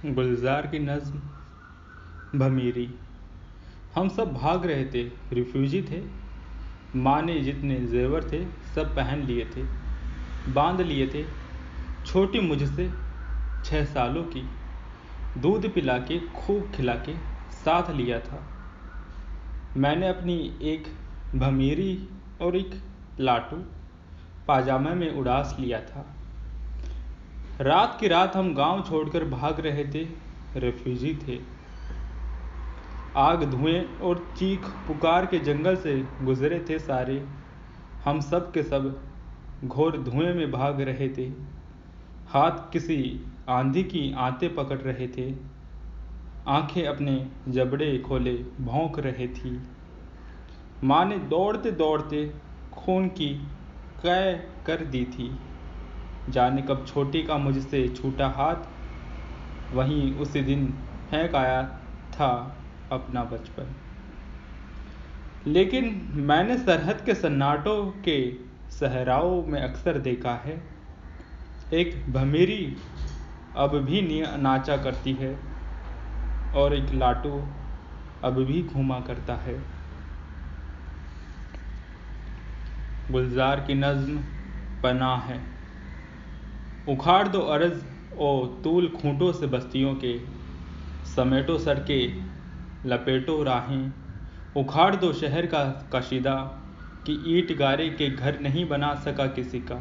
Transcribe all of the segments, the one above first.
गुलजार की नज़्म भमीरी। हम सब भाग रहे थे, रिफ्यूजी थे। माँ ने जितने जेवर थे सब पहन लिए थे, बांध लिए थे। छोटी मुझसे 6 सालों की, दूध पिला के खूब खिला के साथ लिया था। मैंने अपनी एक भमीरी और एक लाटू पाजामे में उड़ास लिया था। रात की रात हम गांव छोड़कर भाग रहे थे, रेफ्यूजी थे। आग, धुएं और चीख पुकार के जंगल से गुजरे थे सारे। हम सब के सब घोर धुएं में भाग रहे थे। हाथ किसी आंधी की आंतें पकड़ रहे थे। आंखें अपने जबड़े खोले भौंक रहे थी। माँ ने दौड़ते दौड़ते खून की कै कर दी थी। जाने कब छोटी का मुझसे छूटा हाथ, वहीं उसी दिन फेंक आया था अपना बचपन। लेकिन मैंने सरहद के सन्नाटों के सहराओं में अक्सर देखा है, एक भमीरी अब भी नाचा करती है और एक लाटू अब भी घूमा करता है। गुलजार की नज़्म पनाह है। उखाड़ दो अर्ज़ ओ तूल खूंटों से बस्तियों के, समेटो सड़कें लपेटो राहें। उखाड़ दो शहर का कशीदा कि ईंट गारे के घर नहीं बना सका किसी का।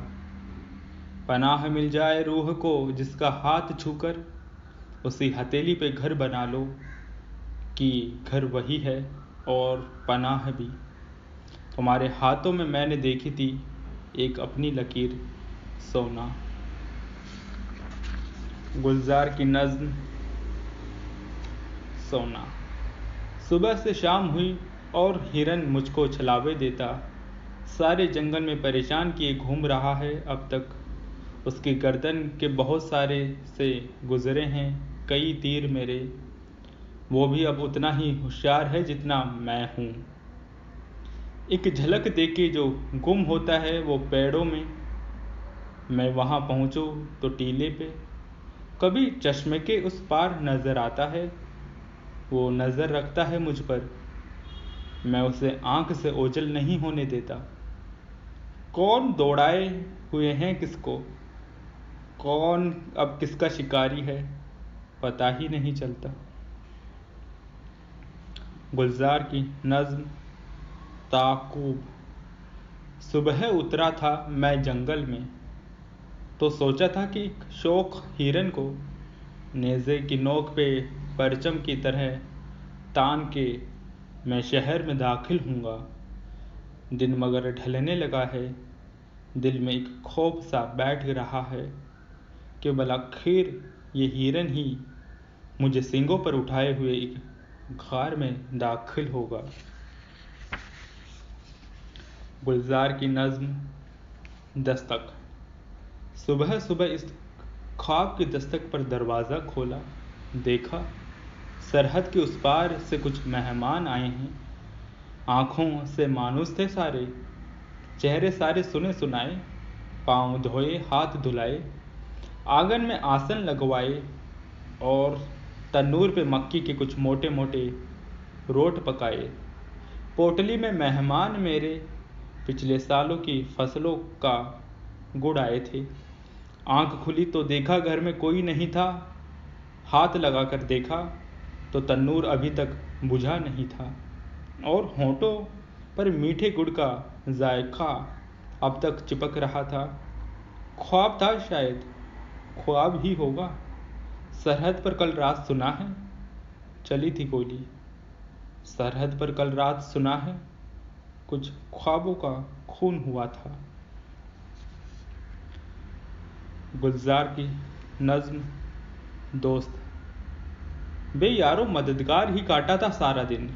पनाह मिल जाए रूह को जिसका हाथ छूकर, उसी हथेली पे घर बना लो कि घर वही है और पनाह भी। तुम्हारे हाथों में मैंने देखी थी एक अपनी लकीर, सोना। गुलजार की नज़्म सोना। सुबह से शाम हुई और हिरन मुझको छलावे देता। सारे जंगल में परेशान किए घूम रहा है अब तक। उसकी गर्दन के बहुत सारे से गुजरे हैं कई तीर मेरे। वो भी अब उतना ही होशियार है जितना मैं हूँ। एक झलक देके जो गुम होता है वो पेड़ों में, मैं वहाँ पहुँचूँ तो टीले पे। कभी चश्मे के उस पार नज़र आता है, वो नज़र रखता है मुझ पर, मैं उसे आँख से ओझल नहीं होने देता। कौन दौड़ाए हुए हैं किसको, कौन अब किसका शिकारी है, पता ही नहीं चलता। गुलजार की नज़्म ताक़ूब। सुबह उतरा था मैं जंगल में, तो सोचा था कि शौक हिरन को नेज़े की नोक पे परचम की तरह तान के मैं शहर में दाखिल हूँगा। दिन मगर ढलने लगा है, दिल में एक खौफ सा बैठ रहा है कि भला आखिर ये हिरन ही मुझे सींगों पर उठाए हुए एक गार में दाखिल होगा। गुलजार की नज़्म दस्तक। सुबह सुबह इस ख्वाब की दस्तक पर दरवाज़ा खोला, देखा सरहद के उस पार से कुछ मेहमान आए हैं। आँखों से मानूस थे सारे, चेहरे सारे सुने सुनाए। पाँव धोए हाथ धुलाए, आंगन में आसन लगवाए और तन्नूर पे मक्की के कुछ मोटे मोटे रोट पकाए। पोटली में मेहमान मेरे पिछले सालों की फसलों का गुड़ आए थे। आँख खुली तो देखा घर में कोई नहीं था। हाथ लगाकर देखा तो तन्नूर अभी तक बुझा नहीं था और होंठों पर मीठे गुड़ का जायका अब तक चिपक रहा था। ख्वाब था शायद, ख्वाब ही होगा। सरहद पर कल रात सुना है चली थी गोली। सरहद पर कल रात सुना है कुछ ख्वाबों का खून हुआ था। गुलजार की नज़्म दोस्त। बे यारो मददगार ही काटा था सारा दिन,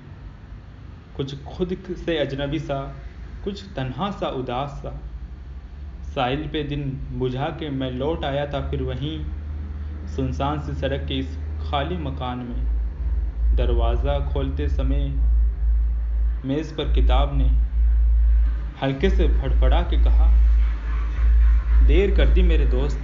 कुछ खुद से अजनबी सा, कुछ तन्हा सा उदास सा। साहिल पे दिन बुझा के मैं लौट आया था फिर वहीं सुनसान सी सड़क के इस खाली मकान में। दरवाज़ा खोलते समय मेज़ पर किताब ने हल्के से फड़फड़ा के कहा, देर कर दी मेरे दोस्त,